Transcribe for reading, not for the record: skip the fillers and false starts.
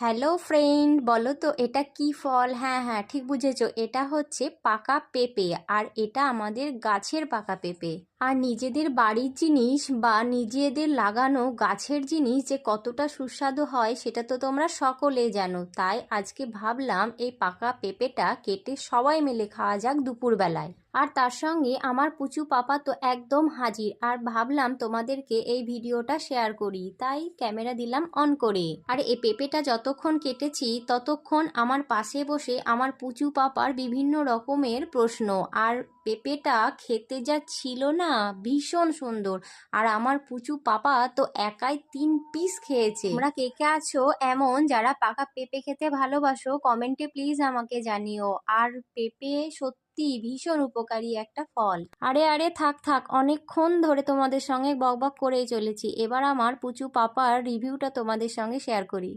Hello friend, বলো তো এটা কি ফল? হ্যাঁ হ্যাঁ, ঠিক বুঝেছো, এটা হচ্ছে পাকা পেঁপে। আর এটা আমাদের গাছের পাকা পেঁপে। আর নিজেদের বাড়ির জিনিস বা নিজেদের লাগানো গাছের জিনিস যে কতটা সুস্বাদু হয় সেটা তো তোমরা সকলেই জানো। তাই আজকে ভাবলাম এই পাকা পেঁপেটা কেটে সবাই মিলে খাওয়া যাক দুপুরবেলায়। আর তার সঙ্গে আমার পুচু পাপা তো একদম হাজির। আর ভাবলাম তোমাদেরকে এই ভিডিওটা শেয়ার করি, তাই ক্যামেরা দিলাম অন করে। আর এই পেঁপেটা যতক্ষণ কেটেছি ততক্ষণ আমার পাশে বসে আমার পুচু পাপার বিভিন্ন রকমের প্রশ্ন। আর পেঁপেটা খেতে যা ছিল না, ভীষণ সুন্দর। আর আমার পুচু পাপা তো একাই 3 পিস খেয়েছে। তোমরা কে কে আছো এমন যারা পাকা পেঁপে খেতে ভালোবাসো? কমেন্টে প্লিজ আমাকে জানিও। আর পেঁপে সত্যি ভীষণ উপকারী একটা ফল। আরে আরে, থাক থাক, অনেকক্ষণ ধরে তোমাদের সঙ্গে বকবক করেই চলেছি। এবার আমার পুচু পাপার রিভিউটা তোমাদের সঙ্গে শেয়ার করি।